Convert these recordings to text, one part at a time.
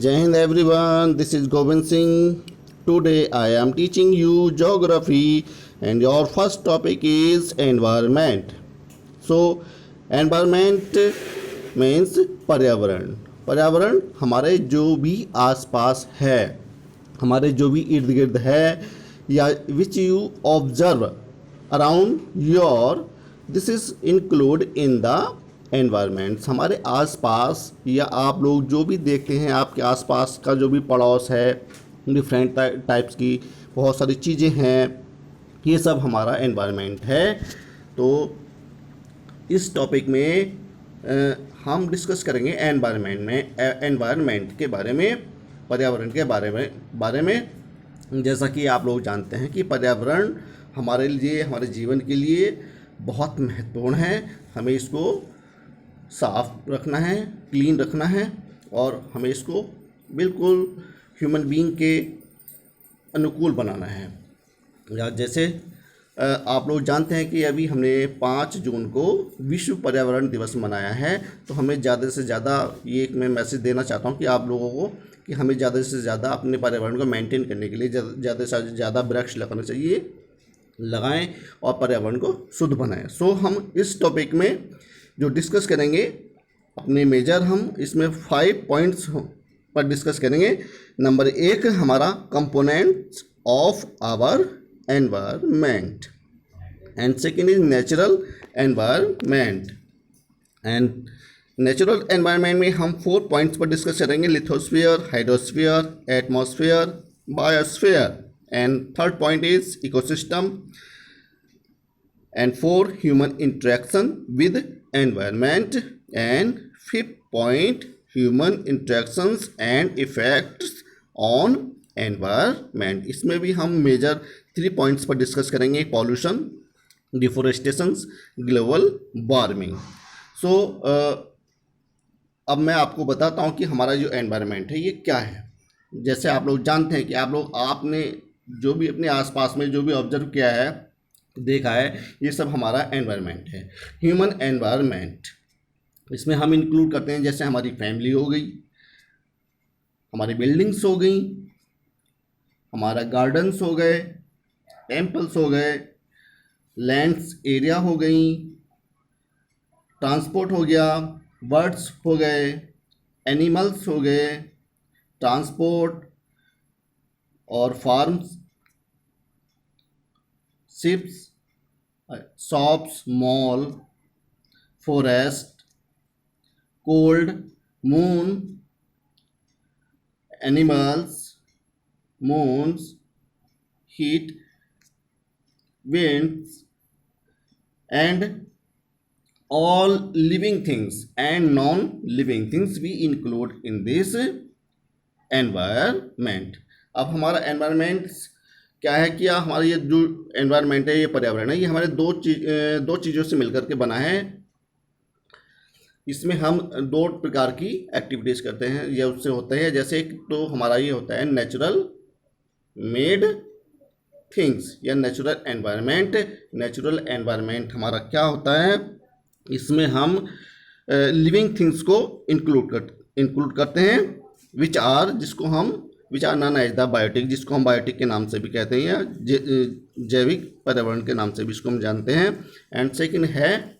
Jai Hind everyone, this is Govind Singh. Today I am teaching you geography and your first topic is environment. So environment means पर्यावरण. पर्यावरण हमारे जो भी आसपास है, हमारे जो भी इर्द गिर्द है या which you observe around your, this is include in the environments. हमारे आसपास या आप लोग जो भी देखते हैं, आपके आसपास का जो भी पड़ोस है, डिफरेंट टाइप्स की बहुत सारी चीज़ें हैं, ये सब हमारा एनवायरनमेंट है. तो इस टॉपिक में हम डिस्कस करेंगे एनवायरनमेंट के बारे में, पर्यावरण के बारे में. जैसा कि आप लोग जानते हैं कि पर्यावरण हमारे लिए, हमारे जीवन के लिए बहुत महत्वपूर्ण है. हमें इसको साफ रखना है, क्लीन रखना है और हमें इसको बिल्कुल ह्यूमन बीइंग के अनुकूल बनाना है. या जैसे आप लोग जानते हैं कि अभी हमने 5 जून को विश्व पर्यावरण दिवस मनाया है. तो हमें ज़्यादा से ज़्यादा ये एक मैं मैसेज देना चाहता हूँ कि आप लोगों को कि हमें ज़्यादा से ज़्यादा अपने पर्यावरण को मेंटेन करने के लिए ज़्यादा से ज़्यादा वृक्ष लगाना चाहिए, लगाएं और पर्यावरण को शुद्ध बनाएं. सो हम इस टॉपिक में जो डिस्कस करेंगे अपने मेजर, हम इसमें 5 पॉइंट्स पर डिस्कस करेंगे. नंबर 1 हमारा components of our environment and second is natural environment. And natural environment में हम 4 पॉइंट्स पर डिस्कस करेंगे: lithosphere, hydrosphere, atmosphere, biosphere. And third point is ecosystem. And 4 human interaction with environment. And 5th point human interactions and effects on environment. इसमें भी हम major 3 points पर discuss करेंगे: pollution, deforestations, global warming. So अब मैं आपको बताता हूँ कि हमारा जो एनवायरनमेंट है ये क्या है. जैसे आप लोग जानते हैं कि आपने जो भी अपने आसपास में जो भी ऑब्जर्व किया है, देखा है, ये सब हमारा एनवायरनमेंट है. ह्यूमन एनवायरनमेंट इसमें हम इंक्लूड करते हैं जैसे हमारी फैमिली हो गई, हमारी बिल्डिंग्स हो गई, हमारा गार्डन्स हो गए, टेम्पल्स हो गए, लैंड्स एरिया हो गई, ट्रांसपोर्ट हो गया, बर्ड्स हो गए, एनिमल्स हो गए, ट्रांसपोर्ट और farms, ships, shops, mall, forest, cold, moon, animals, moons, heat, winds, and all living things and non-living things we include in this environment. अब हमारा environment क्या है? कि हमारा ये जो environment है, ये पर्यावरण है, ये हमारे दो चीज़ों से मिलकर के बना है. इसमें हम 2 प्रकार की एक्टिविटीज़ करते हैं, ये उससे होते हैं. जैसे एक तो हमारा ये होता है नेचुरल मेड थिंग्स या नेचुरल एनवायरनमेंट. नेचुरल एनवायरनमेंट हमारा क्या होता है? इसमें हम लिविंग थिंग्स को इंक्लूड करते हैं, which are non as the biotic, जिसको हम बायोटिक के नाम से भी कहते हैं या जैविक पर्यावरण के नाम से भी इसको हम जानते हैं. एंड सेकेंड है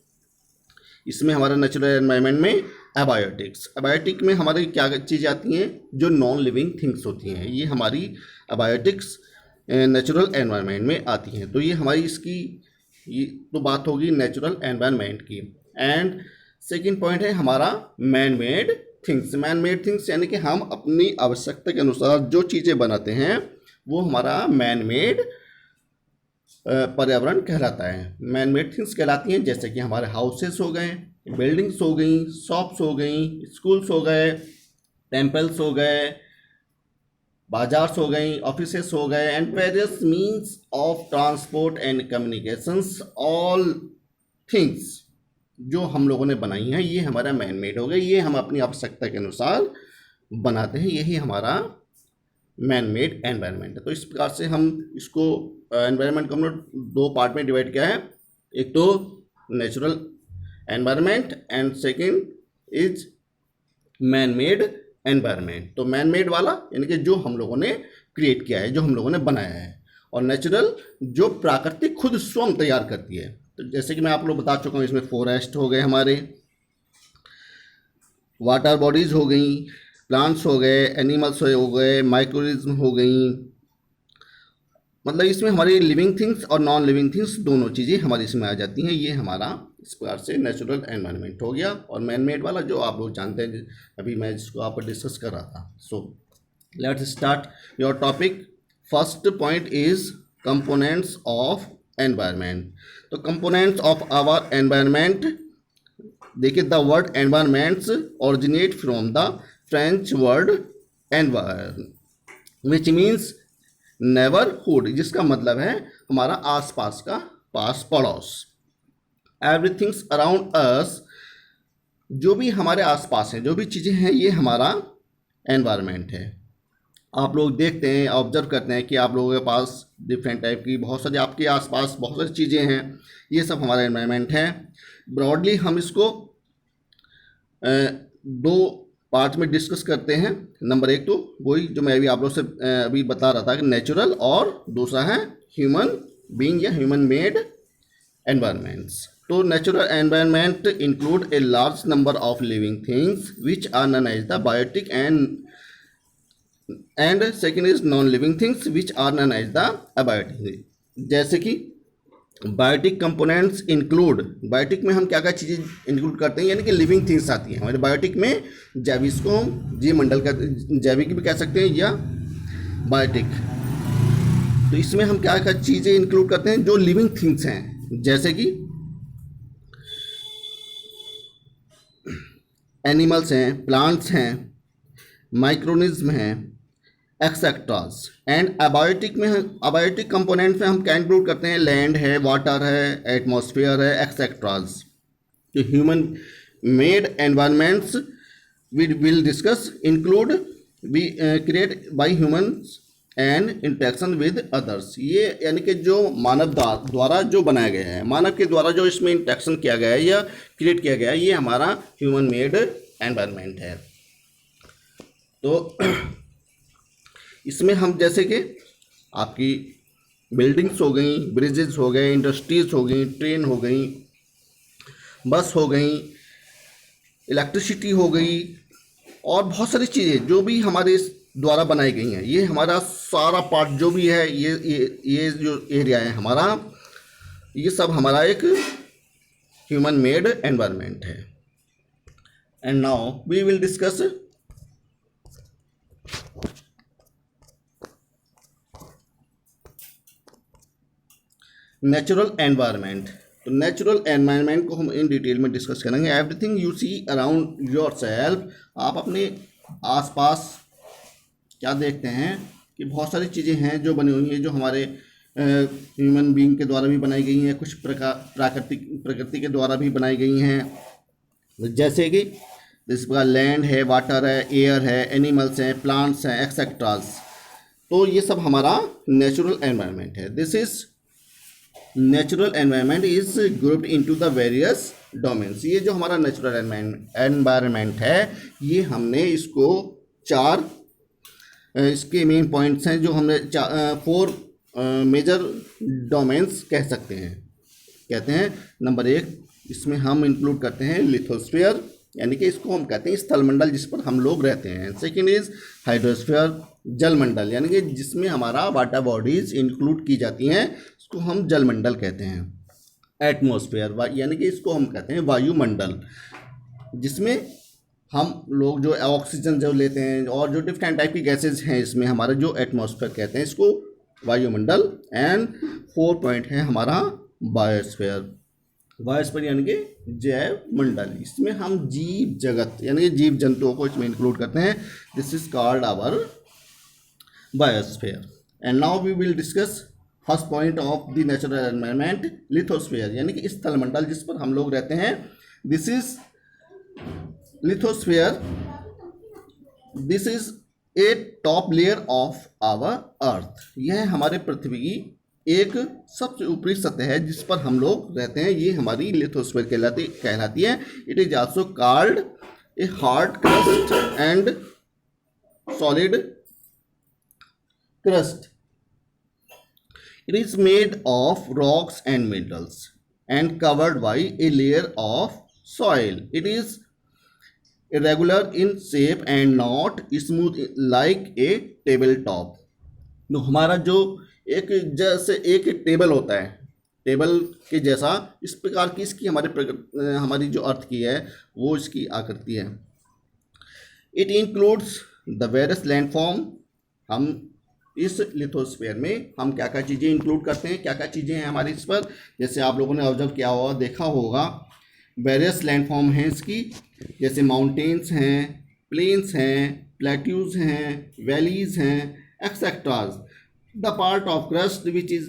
इसमें हमारा नेचुरल एनवायरनमेंट में अबायोटिक्स. अबायोटिक में हमारी क्या चीज़ें आती हैं? जो नॉन लिविंग थिंग्स होती हैं, ये हमारी अबायोटिक्स नेचुरल एनवायरनमेंट में आती हैं. तो ये हमारी ये तो बात होगी नेचुरल एनवायरनमेंट की. एंड सेकंड पॉइंट है हमारा man made things. Man made things यानी कि हम अपनी आवश्यकता के अनुसार जो चीज़ें बनाते हैं वो हमारा मैन मेड पर्यावरण कहलाता है, मैन मेड थिंग्स कहलाती हैं. जैसे कि हमारे हाउसेस हो गए, बिल्डिंग्स हो गई, शॉप्स हो गई, स्कूल्स हो गए, टेम्पल्स हो गए, बाजार्स हो गई, ऑफिसेस हो गए, and various means of transport and communications. All things जो हम लोगों ने बनाई हैं ये हमारा मैन मेड हो गए. ये हम अपनी आवश्यकता के अनुसार बनाते हैं, यही हमारा मैन मेड एनवायरनमेंट है. तो इस प्रकार से हम इसको एनवायरनमेंट को हमने 2 पार्ट में डिवाइड किया है. एक तो natural environment and second is man made environment, तो मैन मेड वाला यानी कि जो हम लोगों ने क्रिएट किया है, जो हम लोगों ने बनाया है, और नेचुरल जो प्राकृतिक खुद स्वयं तैयार करती है। तो जैसे कि मैं आप लोग बता चुका हूँ, इसमें फॉरेस्ट हो गए, हमारे वाटर बॉडीज हो गई, प्लांट्स हो गए, एनिमल्स हो गए, माइक्रोऑर्गेनिज्म हो गई, मतलब इसमें हमारी लिविंग थिंग्स और नॉन लिविंग थिंग्स दोनों चीज़ें हमारी इसमें आ जाती हैं। ये हमारा इस प्रकार से नेचुरल एनवायरनमेंट हो गया। और मैन मेड वाला जो आप लोग जानते हैं, अभी मैं जिसको आप डिस्कस कर रहा था। So let's start your topic. First point is components of environment. तो कंपोनेंट्स ऑफ आवर एनवायरनमेंट, देखिए the word environments originate from the French word एनवायर which means neighbourhood, जिसका मतलब है हमारा आसपास का, पास पड़ोस। एवरीथिंग्स अराउंड अस, जो भी हमारे आसपास है, जो भी चीज़ें हैं, ये हमारा एनवायरनमेंट है। आप लोग देखते हैं, ऑब्जर्व करते हैं कि आप लोगों के पास डिफरेंट टाइप की बहुत सारी, आपके आसपास बहुत सारी चीज़ें हैं, ये सब हमारा एनवायरनमेंट है। ब्रॉडली हम इसको दो पार्ट में डिस्कस करते हैं। नंबर एक तो वही जो मैं अभी आप लोग से अभी बता रहा था कि नेचुरल, और दूसरा है ह्यूमन बीइंग या ह्यूमन मेड एनवायरनमेंट्स। तो natural environment include a large number of living things which are known as the biotic and second is non living things which are known as the abiotic. जैसे कि biotic components include, biotic में हम क्या क्या चीज़ें include करते हैं, यानी कि लिविंग थिंग्स आती हैं हमारे बायोटिक में। जैविक को हम जीव मंडल का जैविक भी कह सकते हैं या बायोटिक। तो इसमें हम क्या क्या चीज़ें इंक्लूड करते हैं जो लिविंग थिंग्स हैं, जैसे कि एनिमल्स हैं, प्लांट्स हैं, माइक्रोनिज्म हैं, एक्सेट्रास। एंड अबायोटिक में, अबायोटिक कंपोनेंट में हम क्या इंक्लूड करते हैं, लैंड है, वाटर है, एटमॉस्फेयर है, एक्सेट्रास। तो human made environments we will discuss include we create by humans and interaction with others. ये यानी कि जो मानव द्वारा जो बनाया गया है, मानव के द्वारा जो इसमें इंटरेक्शन किया गया है या क्रिएट किया गया है, ये हमारा ह्यूमन मेड एनवायरनमेंट है। तो इसमें हम जैसे कि आपकी बिल्डिंग्स हो गई, ब्रिजेस हो गए, इंडस्ट्रीज हो गई, ट्रेन हो गई, बस हो गई, इलेक्ट्रिसिटी हो गई, और बहुत सारी चीज़ें जो भी हमारे इस द्वारा बनाई गई हैं, ये हमारा सारा पार्ट जो भी है, ये जो एरिया है हमारा, ये सब हमारा एक ह्यूमन मेड एनवायरनमेंट है। And now we will discuss natural environment. तो नेचुरल एनवायरनमेंट को हम इन डिटेल में डिस्कस करेंगे। Everything you see around yourself, आप अपने आसपास क्या देखते हैं कि बहुत सारी चीज़ें हैं जो बनी हुई हैं, जो हमारे ह्यूमन बीइंग के द्वारा भी बनाई गई हैं, कुछ प्रकृति के द्वारा भी बनाई गई हैं। जैसे कि इस प्रकार लैंड है, वाटर है, एयर है, एनिमल्स हैं, प्लांट्स हैं, एक्सेट्रास। तो ये सब हमारा नेचुरल एनवायरनमेंट है। This is natural environment is grouped into the various domains. ये जो हमारा नेचुरल एनवायरनमेंट है, ये हमने इसको चार इसके मेन पॉइंट्स हैं, जो हमने 4 मेजर डोमेन्स कह सकते हैं, कहते हैं। नंबर 1 इसमें हम इंक्लूड करते हैं लिथोस्फीयर, यानी कि इसको हम कहते हैं स्थलमंडल, जिस पर हम लोग रहते हैं। सेकेंड इज हाइड्रोस्फीयर, जलमंडल, यानी कि जिसमें हमारा वाटर बॉडीज इंक्लूड की जाती हैं, इसको हम जलमंडल कहते हैं। एटमॉस्फेयर, यानी कि इसको हम कहते हैं वायुमंडल, जिसमें हम लोग जो ऑक्सीजन जो लेते हैं और जो डिफरेंट टाइप की गैसेज हैं, इसमें हमारा जो एटमॉस्फेयर कहते हैं, इसको वायुमंडल। एंड 4 पॉइंट है हमारा बायोस्फीयर। बायोस्फीयर यानी कि जैव मंडल, इसमें हम जीव जगत यानी कि जीव जंतुओं को इसमें इंक्लूड करते हैं। This is called our biosphere. And now we will discuss first point of the natural environment, lithosphere, यानी कि स्थलमंडल जिस पर हम लोग रहते हैं। This is lithosphere. This is a top layer of our earth. यह हमारे पृथ्वी की एक सबसे ऊपरी सतह है जिस पर हम लोग रहते हैं, ये हमारी लिथोस्फीयर कहलाती है। It is also called a hard crust and solid crust. It is made of rocks and metals and covered by a layer of soil. It is irregular in shape and not smooth like a tabletop. तो हमारा जो एक जैसे एक table होता है, table के जैसा इस प्रकार की इसकी हमारी जो अर्थ की है वो इसकी आकृति है. It includes the various landform. हम इस लिथोस्फीयर में हम क्या क्या चीज़ें इंक्लूड करते हैं, क्या क्या चीज़ें हैं हमारी इस पर, जैसे आप लोगों ने ऑब्जर्व किया होगा, देखा होगा, वेरियस लैंडफॉर्म हैं इसकी, जैसे माउंटेन्स हैं, प्लेन्स हैं, प्लेट्यूज हैं, वैलीज हैं, etcetera. The part of crust which is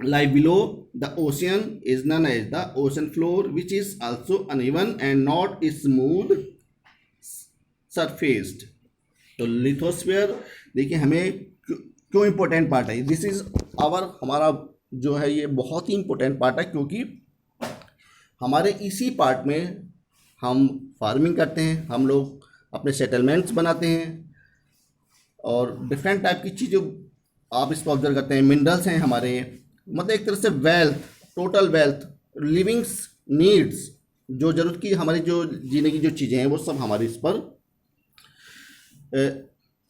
lie below the ocean is known as the ocean floor, which is also uneven and not smooth surfaced. तो lithosphere देखिए हमें क्यों इम्पोर्टेंट पार्ट है. This is हमारा जो है ये बहुत ही इम्पोर्टेंट पार्ट है, क्योंकि हमारे इसी पार्ट में हम फार्मिंग करते हैं, हम लोग अपने सेटलमेंट्स बनाते हैं और डिफरेंट टाइप की चीज़ें आप इस पर ऑब्जर्व करते हैं. मिनरल्स हैं हमारे, मतलब एक तरह से wealth, total wealth, livings needs, जो जरूरत की हमारी जो जीने की जो चीज़ें हैं वो सब हमारी इस पर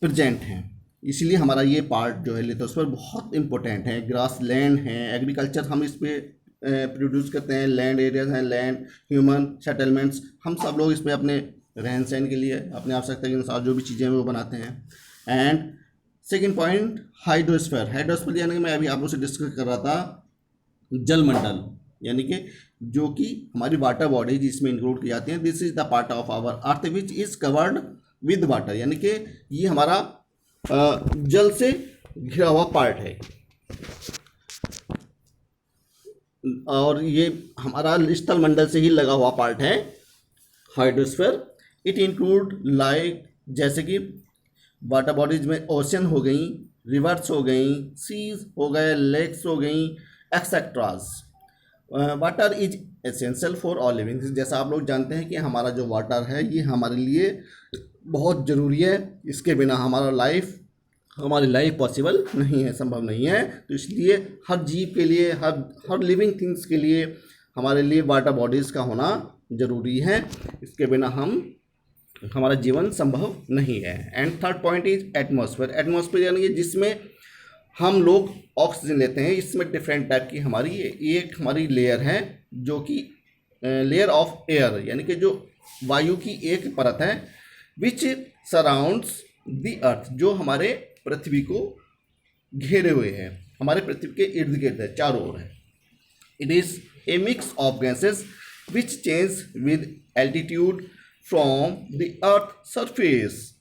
प्रेजेंट हैं. इसीलिए हमारा ये पार्ट जो है लिथोस्फीयर बहुत इंपॉर्टेंट है. ग्रास लैंड है, एग्रीकल्चर हम इस पे प्रोड्यूस करते हैं, लैंड एरियाज हैं, लैंड, ह्यूमन सेटलमेंट्स, हम सब लोग इसमें अपने रहन सहन के लिए अपने आवश्यकता के अनुसार जो भी चीज़ें हैं वो बनाते हैं. And second point hydrosphere. Hydrosphere यानी कि मैं अभी आप लोगों से डिस्कस कर रहा था जलमंडल, यानी कि जो कि हमारी वाटर बॉडीज इसमें इंक्लूड की जाती हैं. This is the part of our earth which is covered with water, यानी कि ये हमारा जल से घिरा हुआ पार्ट है और ये हमारा स्थल मंडल से ही लगा हुआ पार्ट है हाइड्रोस्फीयर. इट इंक्लूड लाइक जैसे कि वाटर बॉडीज में ओशन हो गई, रिवर्स हो गई, सीज हो गए, लेक्स हो गई, etcetera. Water is essential for all living. जैसा आप लोग जानते हैं कि हमारा जो वाटर है ये हमारे लिए बहुत ज़रूरी है, इसके बिना हमारी लाइफ पॉसिबल नहीं है, संभव नहीं है. तो इसलिए हर जीव के लिए, हर लिविंग थिंग्स के लिए हमारे लिए वाटर बॉडीज़ का होना ज़रूरी है. इसके बिना हमारा जीवन संभव नहीं है. And third point is atmosphere. Atmosphere यानी कि जिसमें हम लोग ऑक्सीजन लेते हैं. इसमें डिफरेंट टाइप की हमारी एक हमारी लेयर है जो कि लेयर ऑफ एयर, यानी कि जो वायु की एक परत है, विच सराउंड्स द अर्थ, जो हमारे पृथ्वी को घेरे हुए हैं, हमारे पृथ्वी के इर्द गिर्द है, चारों ओर है. It is a mix of gases which change with altitude from the earth surface,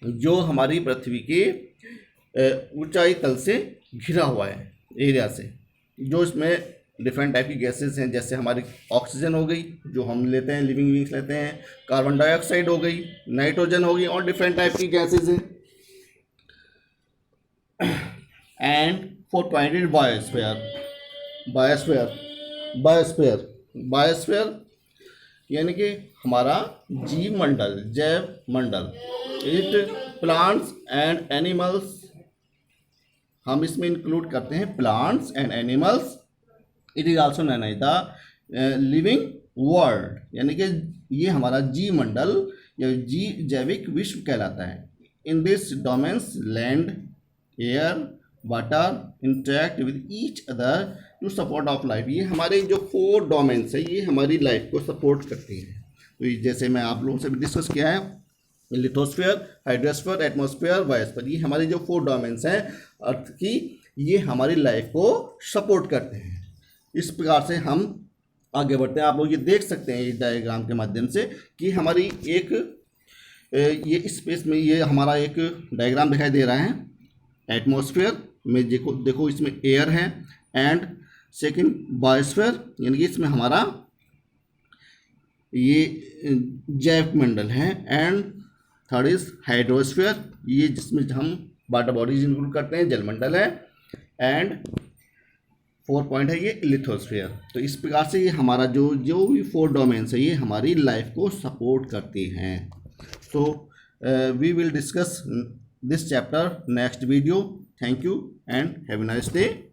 जो हमारी पृथ्वी के ऊंचाई तल से घिरा हुआ है एरिया से, जो इसमें डिफरेंट टाइप की गैसेस हैं, जैसे हमारी ऑक्सीजन हो गई जो हम लेते हैं, लिविंग बींग्स लेते हैं, कार्बन डाइऑक्साइड हो गई, नाइट्रोजन हो गई, और डिफरेंट टाइप की गैसेस हैं. And fourth point is biosphere. Biosphere यानी कि हमारा जीव मंडल, जैव मंडल. इट प्लांट्स एंड एनिमल्स, हम इसमें इंक्लूड करते हैं plants and animals. It is also known as the living world, यानी कि ये हमारा जीव मंडल या जैविक विश्व कहलाता है. In this domains land, air, water interact with each other to support of life. ये हमारे जो 4 डोमेन्स है ये हमारी लाइफ को सपोर्ट करती हैं. तो ये जैसे मैं आप लोगों से भी डिस्कस किया है, लिथोस्फीयर, हाइड्रोस्फीयर, एटमॉस्फेयर, बायोस्फीयर, ये हमारे जो 4 डोमेन्स हैं अर्थ की, ये हमारी लाइफ को सपोर्ट करते हैं. इस प्रकार से हम आगे बढ़ते हैं. आप लोग ये देख सकते हैं इस डायग्राम के माध्यम से कि हमारी ये स्पेस में ये हमारा एक डायग्राम दिखाई दे रहा है. एटमॉस्फेयर में देखो इसमें एयर है, एंड सेकंड बायोस्फीयर यानी कि इसमें हमारा ये जैव मंडल है, एंड थर्ड इज हाइड्रोस्फीयर, ये जिसमें हम वाटर बॉडीज इंक्लूड करते हैं, जलमंडल है, एंड 4 पॉइंट है ये लिथोस्फीयर. तो इस प्रकार से ये हमारा जो भी 4 डोमेन्स है ये हमारी लाइफ को सपोर्ट करती हैं. तो we will discuss this chapter next video. Thank you and have a nice day.